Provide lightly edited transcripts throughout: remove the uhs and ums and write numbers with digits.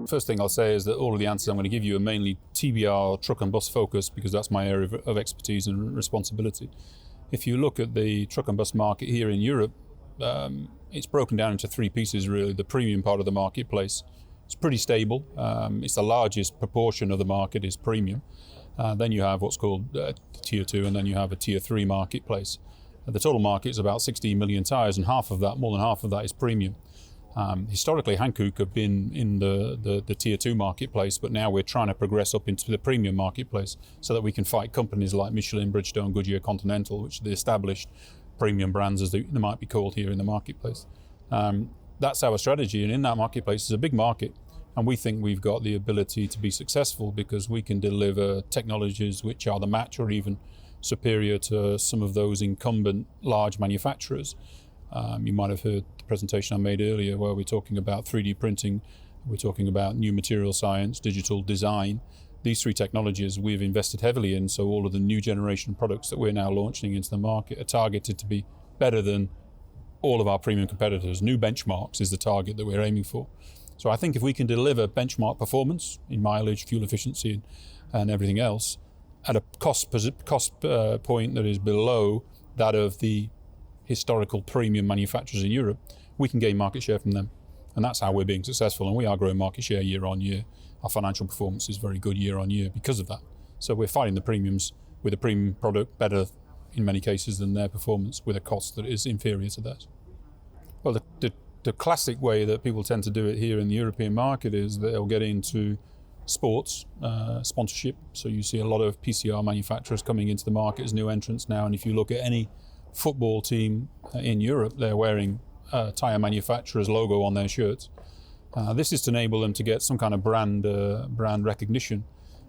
first thing I'll say is that all of the answers I'm going to give you are mainly TBR, truck and bus focused, because that's my area of expertise and responsibility. If you look at the truck and bus market here in Europe, it's broken down into three pieces really. The premium part of the marketplace, it's pretty stable. It's the largest proportion of the market is premium. Then you have what's called tier 2, and then you have a tier 3 marketplace. The total market is about 16 million tyres, and more than half of that is premium. Historically, Hankook have been in the tier 2 marketplace, but now we're trying to progress up into the premium marketplace so that we can fight companies like Michelin, Bridgestone, Goodyear, Continental, which are the established premium brands as they might be called here in the marketplace. That's our strategy, and in that marketplace is a big market, and we think we've got the ability to be successful because we can deliver technologies which are the match or even superior to some of those incumbent large manufacturers. You might have heard the presentation I made earlier where we're talking about 3D printing, we're talking about new material science, digital design. These three technologies we've invested heavily in, so all of the new generation products that we're now launching into the market are targeted to be better than all of our premium competitors. New benchmarks is the target that we're aiming for. So I think if we can deliver benchmark performance in mileage, fuel efficiency and everything else at a cost point that is below that of the historical premium manufacturers in Europe, we can gain market share from them. And that's how we're being successful, and we are growing market share year on year. Our financial performance is very good year on year because of that. So we're fighting the premiums with a premium product better in many cases than their performance with a cost that is inferior to that. Well, the classic way that people tend to do it here in the European market is that they'll get into sports sponsorship. So you see a lot of PCR manufacturers coming into the market as new entrants now, and if you look at any football team in Europe, they're wearing a tyre manufacturer's logo on their shirts. This is to enable them to get some kind of brand recognition.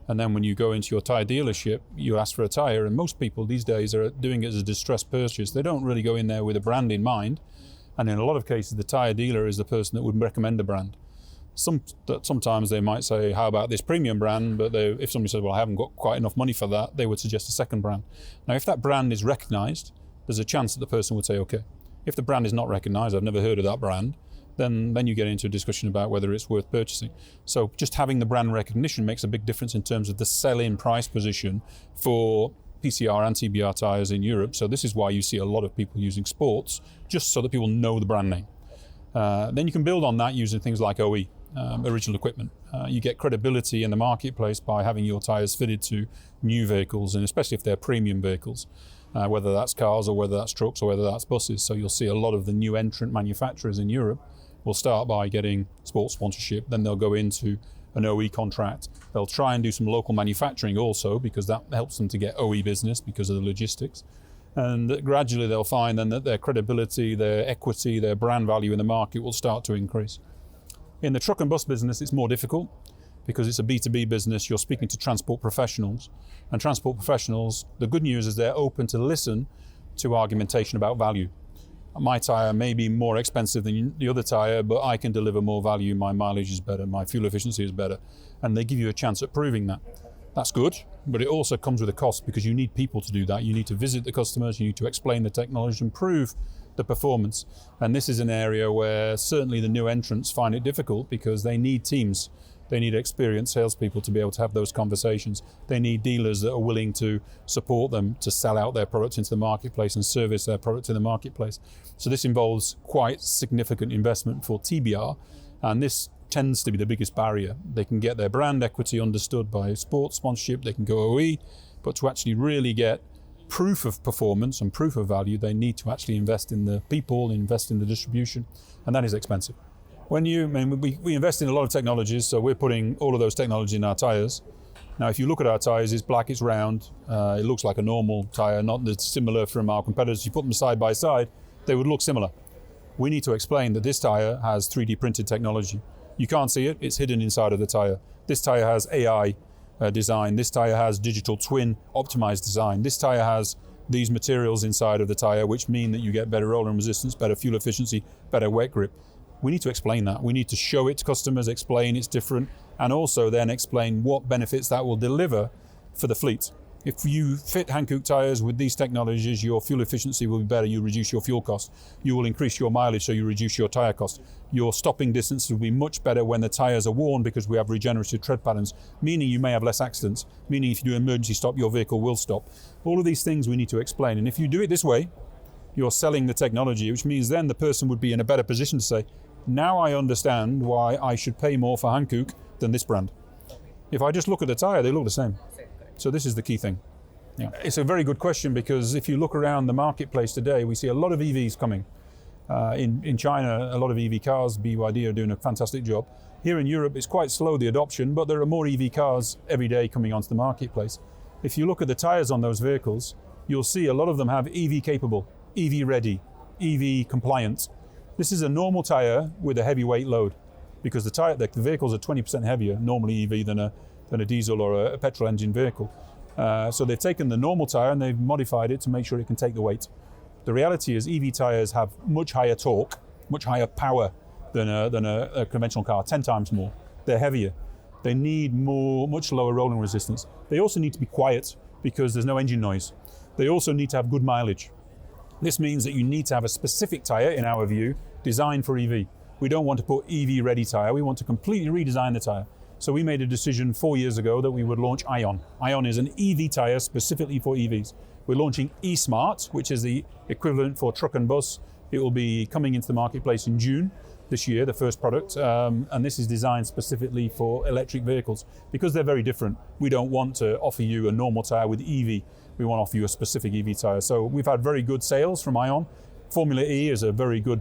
And then when you go into your tyre dealership, you ask for a tyre, and most people these days are doing it as a distressed purchase. They don't really go in there with a brand in mind. And in a lot of cases, the tyre dealer is the person that would recommend a brand. Sometimes they might say, how about this premium brand? But if somebody says, well, I haven't got quite enough money for that, they would suggest a second brand. Now, if that brand is recognised, there's a chance that the person would say, okay. If the brand is not recognised, I've never heard of that brand, then you get into a discussion about whether it's worth purchasing. So just having the brand recognition makes a big difference in terms of the sell-in price position for PCR and TBR tyres in Europe. So this is why you see a lot of people using sports, just so that people know the brand name. Then you can build on that using things like OE, original equipment. You get credibility in the marketplace by having your tyres fitted to new vehicles, and especially if they're premium vehicles. Whether that's cars or whether that's trucks or whether that's buses. So you'll see a lot of the new entrant manufacturers in Europe will start by getting sports sponsorship, then they'll go into an OE contract. They'll try and do some local manufacturing also, because that helps them to get OE business because of the logistics. And gradually they'll find then that their credibility, their equity, their brand value in the market will start to increase. In the truck and bus business, it's more difficult because it's a B2B business. You're speaking to transport professionals, and transport professionals, the good news is they're open to listen to argumentation about value. My tyre may be more expensive than the other tyre, but I can deliver more value. My mileage is better, my fuel efficiency is better, and they give you a chance at proving that. That's good, but it also comes with a cost because you need people to do that. You need to visit the customers, you need to explain the technology and prove the performance. And this is an area where certainly the new entrants find it difficult because they need teams. They need experienced salespeople to be able to have those conversations. They need dealers that are willing to support them to sell out their products into the marketplace and service their products in the marketplace. So this involves quite significant investment for TBR, and this tends to be the biggest barrier. They can get their brand equity understood by sports sponsorship, they can go OE, but to actually really get proof of performance and proof of value, they need to actually invest in the people, invest in the distribution, and that is expensive. We invest in a lot of technologies, so we're putting all of those technologies in our tyres. Now, if you look at our tyres, it's black, it's round, it looks like a normal tyre, not dissimilar from our competitors. You put them side by side, they would look similar. We need to explain that this tyre has 3D printed technology. You can't see it, it's hidden inside of the tyre. This tyre has AI design, this tyre has digital twin optimized design, this tyre has these materials inside of the tyre which mean that you get better rolling resistance, better fuel efficiency, better wet grip. We need to explain that. We need to show it to customers, explain it's different, and also then explain what benefits that will deliver for the fleet. If you fit Hankook tyres with these technologies, your fuel efficiency will be better, you reduce your fuel cost. You will increase your mileage, so you reduce your tyre cost. Your stopping distance will be much better when the tyres are worn because we have regenerative tread patterns, meaning you may have less accidents, meaning if you do an emergency stop, your vehicle will stop. All of these things we need to explain. And if you do it this way, you're selling the technology, which means then the person would be in a better position to say, now I understand why I should pay more for Hankook than this brand. If I just look at the tyre, they look the same. So this is the key thing. Yeah. It's a very good question because if you look around the marketplace today, we see a lot of EVs coming. In China, a lot of EV cars, BYD are doing a fantastic job. Here in Europe, it's quite slow, the adoption, but there are more EV cars every day coming onto the marketplace. If you look at the tyres on those vehicles, you'll see a lot of them have EV capable, EV ready, EV compliant. This is a normal tyre with a heavyweight load because the vehicles are 20% heavier, normally EV, than a diesel or a petrol engine vehicle. So they've taken the normal tyre and they've modified it to make sure it can take the weight. The reality is EV tyres have much higher torque, much higher power than a conventional car, 10 times more. They're heavier. They need much lower rolling resistance. They also need to be quiet because there's no engine noise. They also need to have good mileage. This means that you need to have a specific tyre, in our view, designed for EV. We don't want to put EV ready tyre, we want to completely redesign the tyre. So we made a decision 4 years ago that we would launch ION. ION is an EV tyre specifically for EVs. We're launching eSmart, which is the equivalent for truck and bus. It will be coming into the marketplace in June this year, the first product, and this is designed specifically for electric vehicles. Because they're very different, we don't want to offer you a normal tyre with EV. We want to offer you a specific EV tyre. So we've had very good sales from ION. Formula E is a very good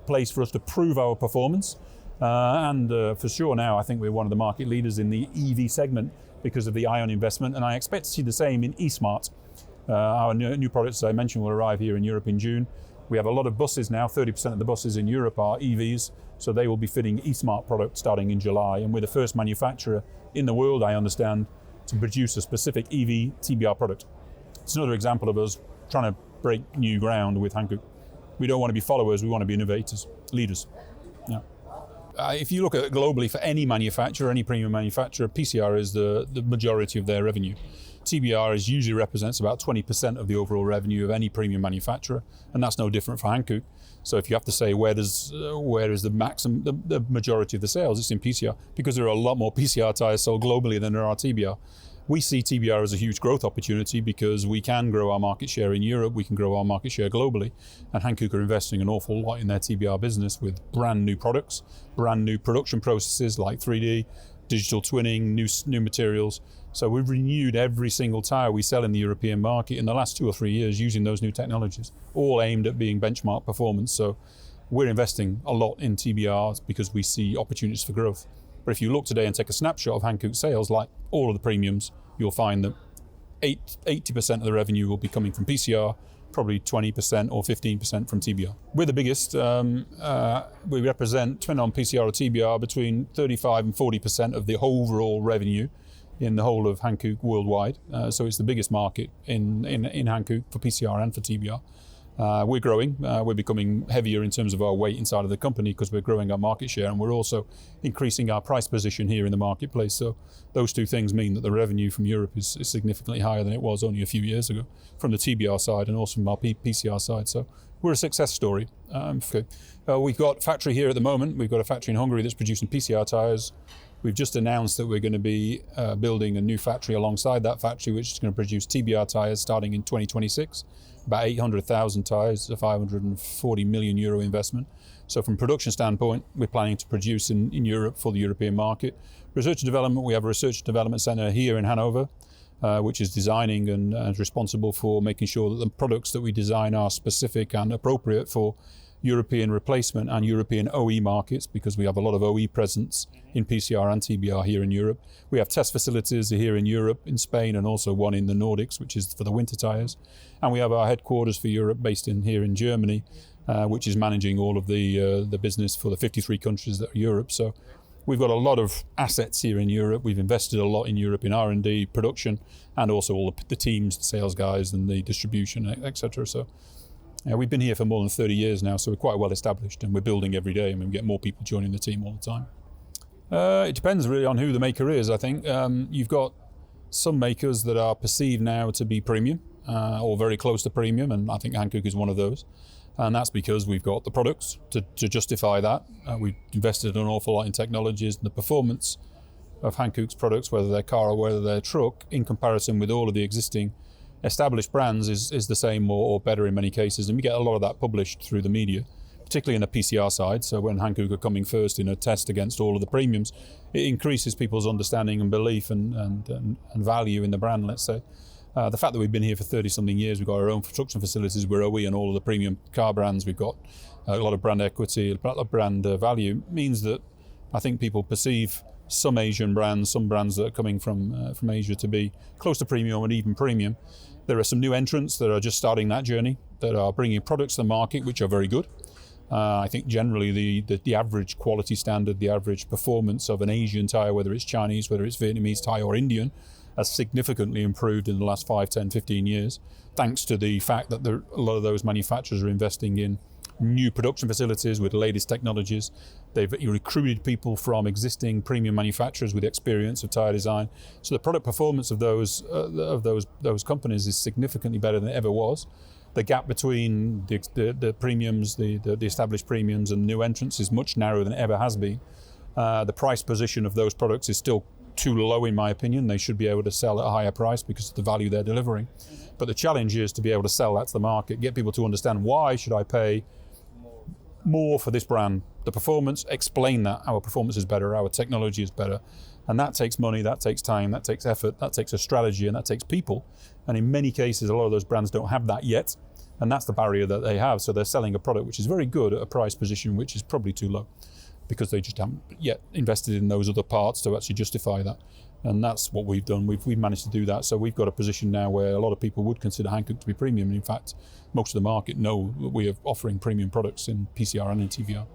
place for us to prove our performance. And for sure now, I think we're one of the market leaders in the EV segment because of the ION investment, and I expect to see the same in eSmart. Our new products, as I mentioned, will arrive here in Europe in June. We have a lot of buses now, 30% of the buses in Europe are EVs, so they will be fitting eSmart products starting in July, and we're the first manufacturer in the world, I understand, to produce a specific EV TBR product. It's another example of us trying to break new ground with Hankook. We don't want to be followers, we want to be innovators, leaders. Yeah. If you look at it globally for any manufacturer, any premium manufacturer, PCR is the majority of their revenue. TBR usually represents about 20% of the overall revenue of any premium manufacturer, and that's no different for Hankook. So if you have to say where is the majority of the sales, it's in PCR, because there are a lot more PCR tyres sold globally than there are TBR. We see TBR as a huge growth opportunity because we can grow our market share in Europe, we can grow our market share globally, and Hankook are investing an awful lot in their TBR business with brand new products, brand new production processes like 3D, digital twinning, new materials. So we've renewed every single tyre we sell in the European market in the last 2 or 3 years using those new technologies, all aimed at being benchmark performance. So we're investing a lot in TBRs because we see opportunities for growth. But if you look today and take a snapshot of Hankook sales, like all of the premiums, you'll find that 80% of the revenue will be coming from PCR, probably 20% or 15% from TBR. We're the biggest. We represent, depending on PCR or TBR, between 35 and 40% of the overall revenue in the whole of Hankook worldwide. So it's the biggest market in Hankook for PCR and for TBR. We're growing, we're becoming heavier in terms of our weight inside of the company because we're growing our market share, and we're also increasing our price position here in the marketplace. So those two things mean that the revenue from Europe is significantly higher than it was only a few years ago from the TBR side and also from our PCR side. So we're a success story. We've got a factory here at the moment. We've got a factory in Hungary that's producing PCR tyres. We've just announced that we're going to be building a new factory alongside that factory, which is going to produce TBR tyres starting in 2026. About 800,000 tyres, a 540 million euro investment. So from a production standpoint, we're planning to produce in Europe for the European market. Research and development, we have a research and development centre here in Hanover, which is designing and is responsible for making sure that the products that we design are specific and appropriate for European replacement and European OE markets, because we have a lot of OE presence in PCR and TBR here in Europe. We have test facilities here in Europe, in Spain, and also one in the Nordics, which is for the winter tyres. And we have our headquarters for Europe based here in Germany, which is managing all of the business for the 53 countries that are Europe. So we've got a lot of assets here in Europe. We've invested a lot in Europe in R&D, production, and also all the teams, the sales guys and the distribution, etc. So we've been here for more than 30 years now, so we're quite well established, and we're building every day, and we get more people joining the team all the time. It depends really on who the maker is, I think. You've got some makers that are perceived now to be premium or very close to premium, and I think Hankook is one of those. And that's because we've got the products to justify that. We've invested an awful lot in technologies, and the performance of Hankook's products, whether they're car or whether they're truck, in comparison with all of the existing established brands is the same or better in many cases. And we get a lot of that published through the media, particularly in the PCR side. So when Hankook are coming first in a test against all of the premiums, it increases people's understanding and belief and value in the brand, let's say. The fact that we've been here for 30-something years, we've got our own production facilities, we're OE on all of the premium car brands, we've got a lot of brand equity, a lot of brand value, means that I think people perceive some Asian brands, some brands that are coming from Asia to be close to premium and even premium. There are some new entrants that are just starting that journey, that are bringing products to the market which are very good. I think generally the average quality standard, the average performance of an Asian tyre, whether it's Chinese, whether it's Vietnamese, Thai or Indian, has significantly improved in the last 5, 10, 15 years, thanks to the fact that a lot of those manufacturers are investing in new production facilities with the latest technologies. They've recruited people from existing premium manufacturers with experience of tyre design. So the product performance of those companies is significantly better than it ever was. The gap between the premiums, the established premiums and new entrants is much narrower than it ever has been. The price position of those products is still too low, in my opinion. They should be able to sell at a higher price because of the value they're delivering. But the challenge is to be able to sell that to the market, get people to understand why should I pay more for this brand. The performance, explain that our performance is better, our technology is better. And that takes money, that takes time, that takes effort, that takes a strategy, and that takes people. And in many cases, a lot of those brands don't have that yet. And that's the barrier that they have. So they're selling a product which is very good at a price position which is probably too low, because they just haven't yet invested in those other parts to actually justify that. And that's what we've done. We've managed to do that. So we've got a position now where a lot of people would consider Hankook to be premium. And in fact, most of the market know that we are offering premium products in PCR and in TVR.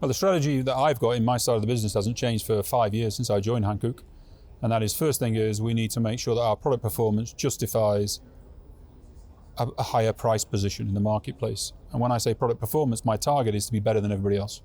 Well, the strategy that I've got in my side of the business hasn't changed for 5 years since I joined Hankook. And that is, first thing is we need to make sure that our product performance justifies a higher price position in the marketplace. And when I say product performance, my target is to be better than everybody else.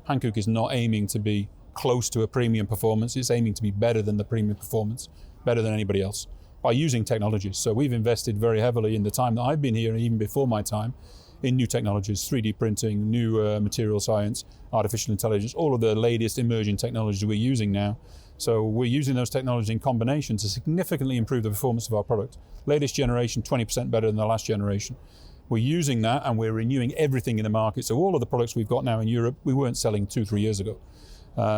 Hankook is not aiming to be close to a premium performance, it's aiming to be better than the premium performance, better than anybody else, by using technologies. So we've invested very heavily in the time that I've been here, and even before my time, in new technologies, 3D printing, new material science, artificial intelligence, all of the latest emerging technologies we're using now. So we're using those technologies in combination to significantly improve the performance of our product. Latest generation, 20% better than the last generation. We're using that and we're renewing everything in the market. So all of the products we've got now in Europe, we weren't selling 2-3 years ago.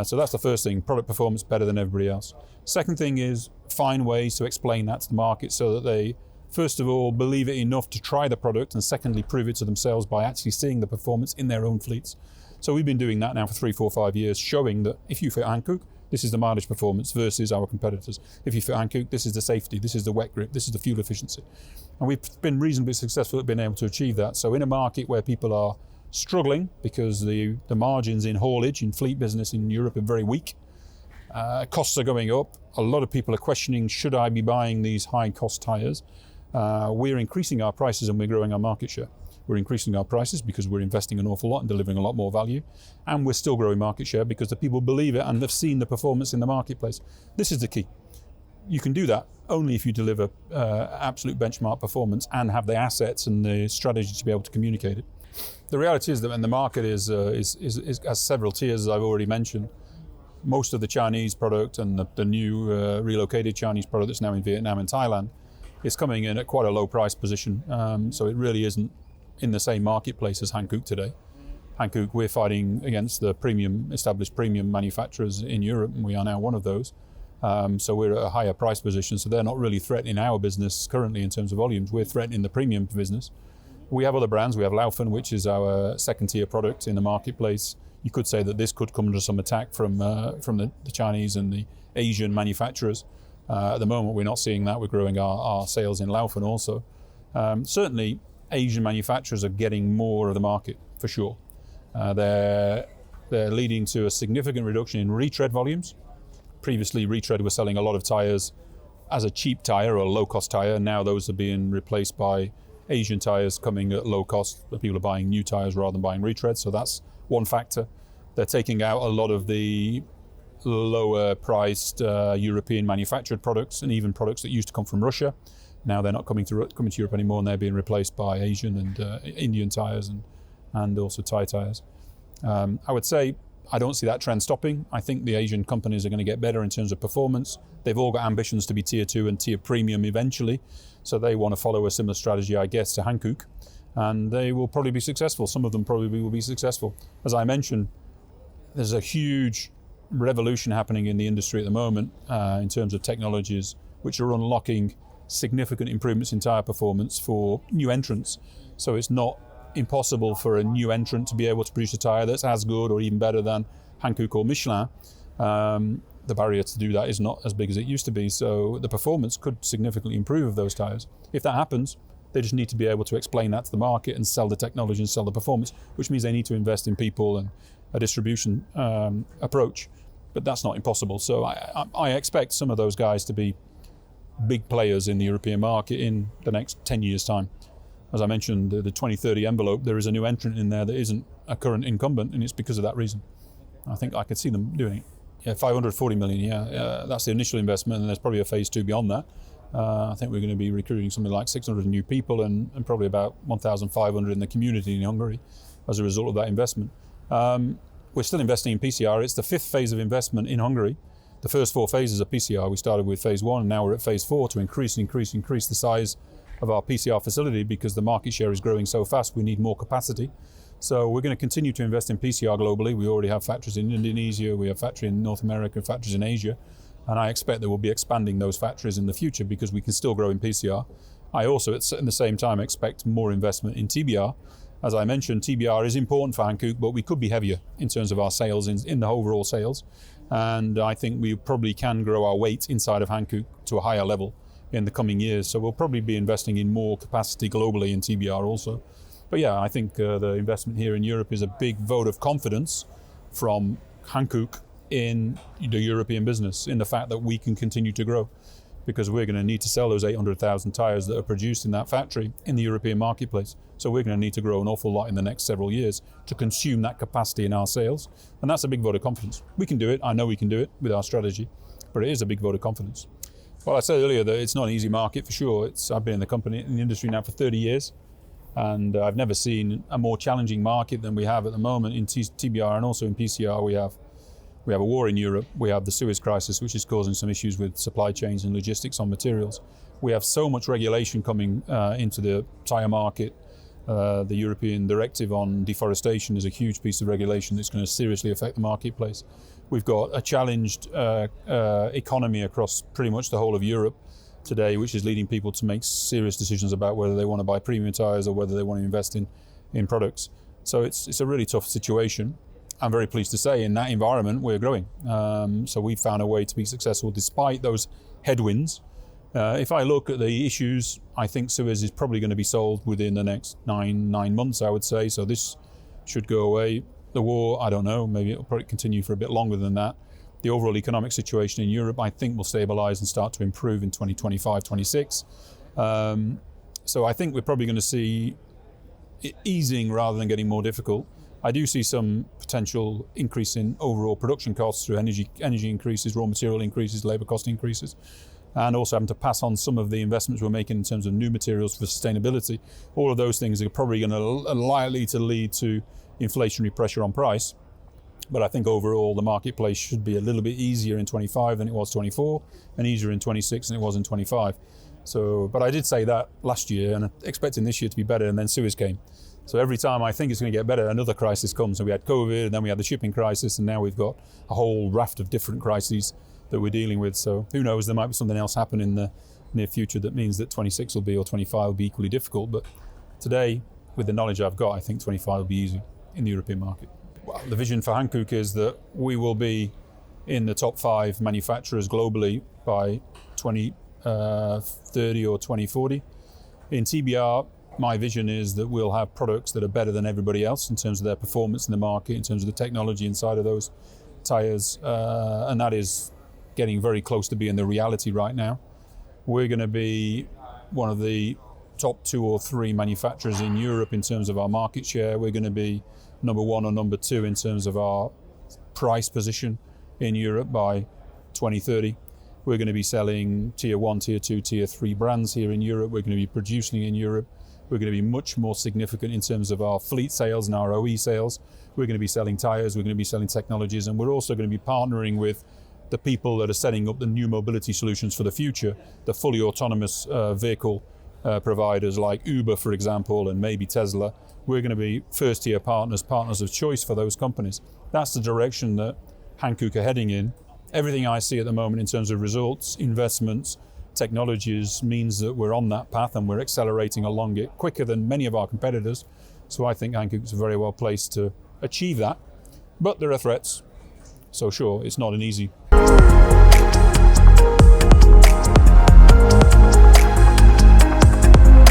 So that's the first thing, product performance better than everybody else. Second thing is find ways to explain that to the market so that they, first of all, believe it enough to try the product, and secondly, prove it to themselves by actually seeing the performance in their own fleets. So we've been doing that now for 3, 4, 5 years, showing that if you fit Hankook, this is the mileage performance versus our competitors. If you fit Hankook, this is the safety, this is the wet grip, this is the fuel efficiency. And we've been reasonably successful at being able to achieve that. So in a market where people are struggling because the margins in haulage, in fleet business in Europe are very weak, costs are going up, a lot of people are questioning, should I be buying these high cost tyres? We're increasing our prices and we're growing our market share. We're increasing our prices because we're investing an awful lot and delivering a lot more value. And we're still growing market share because the people believe it and have seen the performance in the marketplace. This is the key. You can do that only if you deliver absolute benchmark performance and have the assets and the strategy to be able to communicate it. The reality is that when the market has several tiers, as I've already mentioned. Most of the Chinese product and the new relocated Chinese product that's now in Vietnam and Thailand is coming in at quite a low price position. So it really isn't in the same marketplace as Hankook today. Hankook, we're fighting against the established premium manufacturers in Europe, and we are now one of those. So we're at a higher price position, so they're not really threatening our business currently in terms of volumes. We're threatening the premium business. We have other brands. We have Laufen, which is our second tier product in the marketplace. You could say that this could come under some attack from the Chinese and the Asian manufacturers. At the moment, we're not seeing that. We're growing our sales in Laufen also. Certainly, Asian manufacturers are getting more of the market, for sure. They're leading to a significant reduction in retread volumes. Previously, retread was selling a lot of tyres as a cheap tyre or a low-cost tyre. Now those are being replaced by Asian tyres coming at low cost. People are buying new tyres rather than buying retreads, so that's one factor. They're taking out a lot of the lower priced European manufactured products, and even products that used to come from Russia. Now they're not coming to Europe anymore, and they're being replaced by Asian and Indian tyres and also Thai tyres. I would say I don't see that trend stopping. I think the Asian companies are going to get better in terms of performance. They've all got ambitions to be tier 2 and tier premium eventually, so they want to follow a similar strategy, I guess, to Hankook, and they will probably be successful. Some of them probably will be successful. As I mentioned, there's a huge revolution happening in the industry at the moment in terms of technologies which are unlocking significant improvements in tyre performance for new entrants. So it's not impossible for a new entrant to be able to produce a tyre that's as good or even better than Hankook or Michelin. The barrier to do that is not as big as it used to be, so the performance could significantly improve of those tyres. If that happens, they just need to be able to explain that to the market and sell the technology and sell the performance, which means they need to invest in people and a distribution approach. But that's not impossible. So I expect some of those guys to be big players in the European market in the next 10 years' time. As I mentioned, the 2030 envelope, there is a new entrant in there that isn't a current incumbent, and it's because of that reason. I think I could see them doing it. Yeah, 540 million, that's the initial investment, and there's probably a phase 2 beyond that. I think we're going to be recruiting something like 600 new people and probably about 1,500 in the community in Hungary as a result of that investment. We're still investing in PCR. It's the 5th phase of investment in Hungary. The first 4 phases of PCR, we started with phase 1, and now we're at phase 4 to increase the size of our PCR facility because the market share is growing so fast, we need more capacity. So we're going to continue to invest in PCR globally. We already have factories in Indonesia, we have factories in North America, factories in Asia, and I expect that we'll be expanding those factories in the future because we can still grow in PCR. I also, at the same time, expect more investment in TBR. As I mentioned, TBR is important for Hankook, but we could be heavier in terms of our sales, in the overall sales. And I think we probably can grow our weight inside of Hankook to a higher level in the coming years. So we'll probably be investing in more capacity globally in TBR also. But yeah, I think the investment here in Europe is a big vote of confidence from Hankook in the European business, in the fact that we can continue to grow, because we're going to need to sell those 800,000 tyres that are produced in that factory in the European marketplace. So we're going to need to grow an awful lot in the next several years to consume that capacity in our sales. And that's a big vote of confidence. We can do it. I know we can do it with our strategy, but it is a big vote of confidence. Well, I said earlier that it's not an easy market for sure. I've been in the industry now for 30 years, and I've never seen a more challenging market than we have at the moment in TBR and also in PCR. We have a war in Europe. We have the Suez crisis, which is causing some issues with supply chains and logistics on materials. We have so much regulation coming into the tyre market. The European directive on deforestation is a huge piece of regulation that's going to seriously affect the marketplace. We've got a challenged economy across pretty much the whole of Europe today, which is leading people to make serious decisions about whether they want to buy premium tyres or whether they want to invest in products. So it's a really tough situation. I'm very pleased to say in that environment we're growing. So we've found a way to be successful despite those headwinds. If I look at the issues, I think Suez is probably going to be solved within the next nine months, I would say. So this should go away. The war, I don't know, maybe it'll probably continue for a bit longer than that. The overall economic situation in Europe, I think, will stabilise and start to improve in 2025, 26. So I think we're probably going to see it easing rather than getting more difficult. I do see some potential increase in overall production costs through energy increases, raw material increases, labour cost increases, and also having to pass on some of the investments we're making in terms of new materials for sustainability. All of those things are probably going to likely to lead to inflationary pressure on price. But I think overall the marketplace should be a little bit easier in 25 than it was 24, and easier in 26 than it was in 25. So, but I did say that last year, and expecting this year to be better, and then Suez came. So every time I think it's going to get better, another crisis comes. So we had COVID, and then we had the shipping crisis, and now we've got a whole raft of different crises that we're dealing with. So who knows, there might be something else happen in the near future that means that 26 will be, or 25 will be equally difficult. But today, with the knowledge I've got, I think 25 will be easy in the European market. Well, the vision for Hankook is that we will be in the top 5 manufacturers globally by 2030 or 2040. In TBR, my vision is that we'll have products that are better than everybody else in terms of their performance in the market, in terms of the technology inside of those tyres, and that is getting very close to being the reality right now. We're going to be one of the top 2 or 3 manufacturers in Europe in terms of our market share. We're going to be number 1 or number 2 in terms of our price position in Europe by 2030. We're going to be selling tier 1, tier 2, tier 3 brands here in Europe. We're going to be producing in Europe. We're going to be much more significant in terms of our fleet sales and our OE sales. We're going to be selling tyres, we're going to be selling technologies, and we're also going to be partnering with the people that are setting up the new mobility solutions for the future, the fully autonomous vehicle providers like Uber, for example, and maybe Tesla. We're going to be first-tier partners of choice for those companies. That's the direction that Hankook are heading in. Everything I see at the moment in terms of results, investments, technologies means that we're on that path and we're accelerating along it quicker than many of our competitors. So I think Hankook is very well placed to achieve that. But there are threats. So sure, it's not an easy